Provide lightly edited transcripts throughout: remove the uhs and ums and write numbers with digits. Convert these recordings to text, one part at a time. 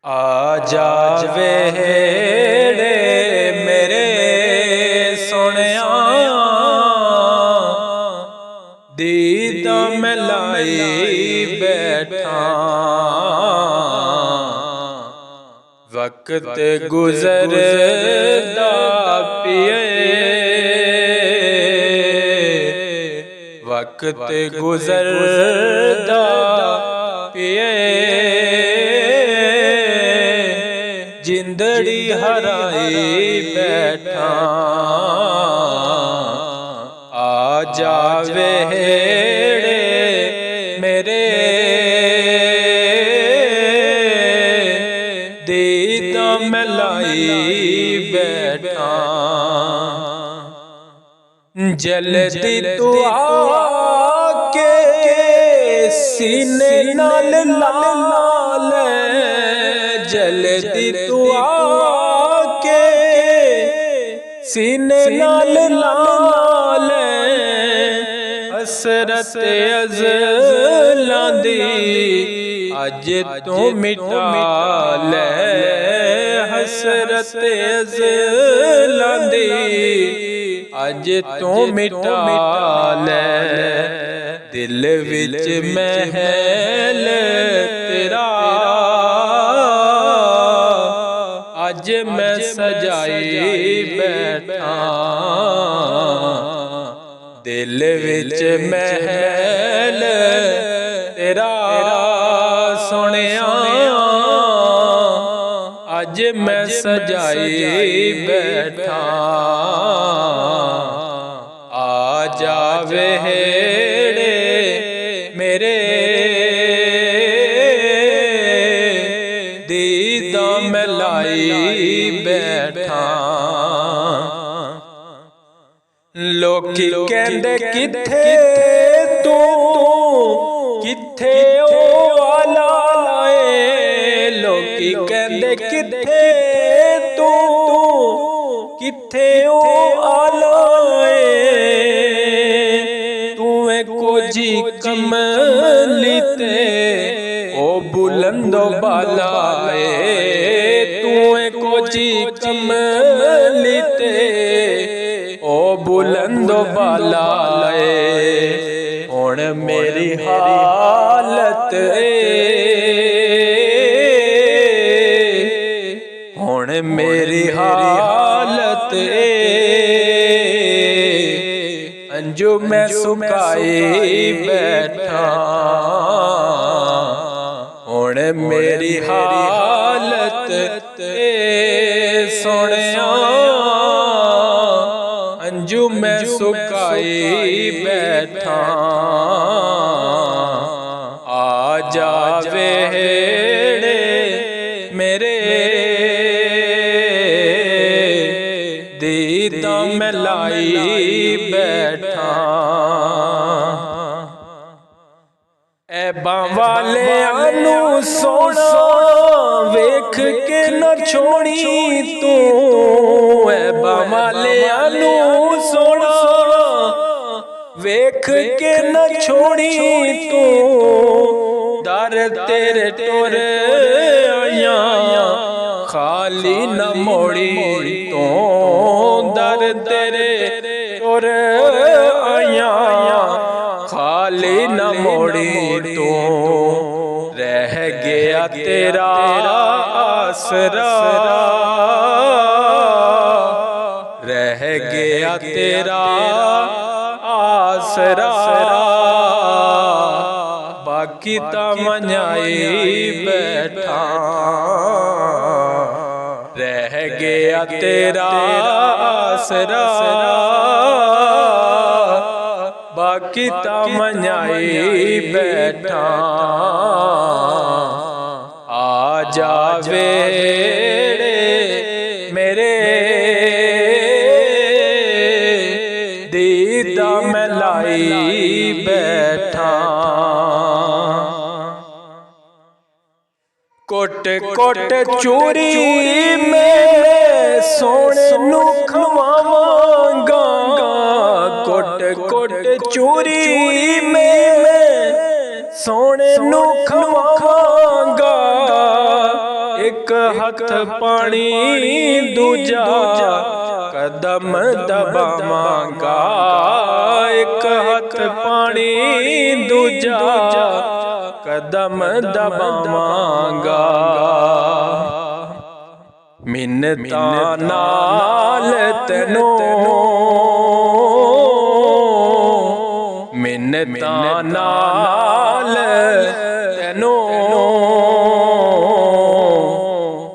ਆ ਜਾਵੇ ਮੇਰੇ ਸੋਹਣਿਆ ਦੀਦਾ ਮੈਂ ਲਾਈ ਬੈਠਾ ਵਕਤ ਗੁਜ਼ਰਦਾ ਪੀਏ ਵਕਤ ਗੁਜ਼ਰਦਾ ਪੀਏ जिंदड़ी हराई बैठा आ जावे मेरे दीदा मैं लाई बैठा जल्दी तू आके सीने नाल ला ले जल्दी तू आके सीने नाल ला ले हसरत अज़लां दी अज तू मिटा ले हसरत अज़लां दी अज तू मिटा ले दिल विच महल तेरा अज मैं सजाई बैठा दिल विच महल तेरा सोहणिया अज मैं सजाई बैठा आ जावे मेरे दीदा मैं लाई बैठा लोकी कहंदे किथे तू किथे ओ आला लाए लोकी कहंदे किथे तू किथे ओ आला लाए कोजी कमली ते ओ बुलंदो बालाए तू कोजी कमली ते ओ बुलंदो बालाए हुण मेरी हालत हुण मेरी हालत अंजू मैं सुकाई बैठा हुण मेरी हालत सोहणिया अंजू मैं सुकाई बैठा आ जावे मेरे दीदा मैं लाई बैठा ऐबां वालियां नू सोहणा वेख के न छोड़ी तू ऐबां वालियां नू सोहणा वेख के न छोड़ी तू दर तेरे टुर आया खाली न मोड़ी तू दर तेरे टुर आया खाली न मोड़ी तू रह गया तेरा आसरा रह गया तेरा आसरा बाकी ता मनाई बैठा रह गया तेरा आसरा बाकी ता मनाई बैठा आ जावे मेरे दीदा मैं लाई बैठा कोट कोट चोरी में सोने नू खवावांगा कोट कोट चोरी में सोने नू खवावांगा एक हथ पानी दूजा कदम दबावांगा, एक हथ पानी दूजा कदम दबावांगा। मिन्नतां नाल तैनू, मिन्नतां नाल तैनू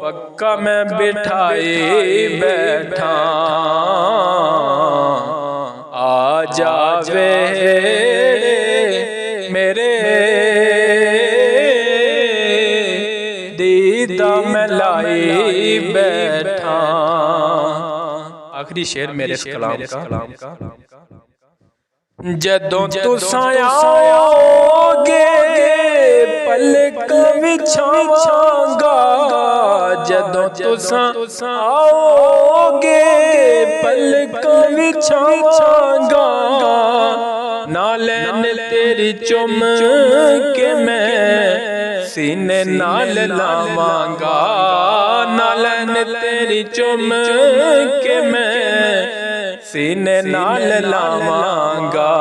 पक्का मैं बिठाई बैठा। आ जावे मेरे दीदा मैं लाई बैठा। आखिरी शेर मेरे इस कलाम का। जदों तुसां आओगे पलक विछावांगा, जदों तुसां आओगे पलक विछावांगा। नालैन तेरी चुम के मैं सीने नाल लावांगा, नालैन तेरी चुम के मैं सीने नाल लावांगा।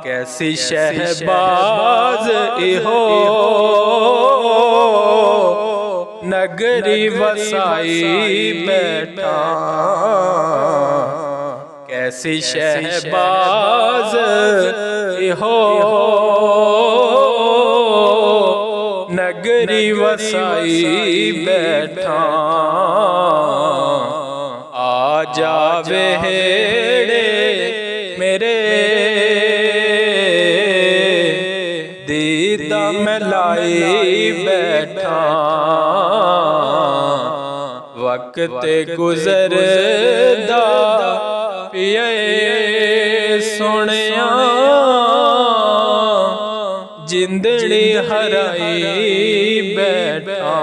कैसी शहबाज इहो नगरी वसाई बैठा, कैसी शहबाज इहो नगरी वसाई बैठा। आ जावे मेरे दीदा मैं लाई बैठा। वक्त गुजरदा पिए सोनिया, जिंदड़ी हराई बैठा।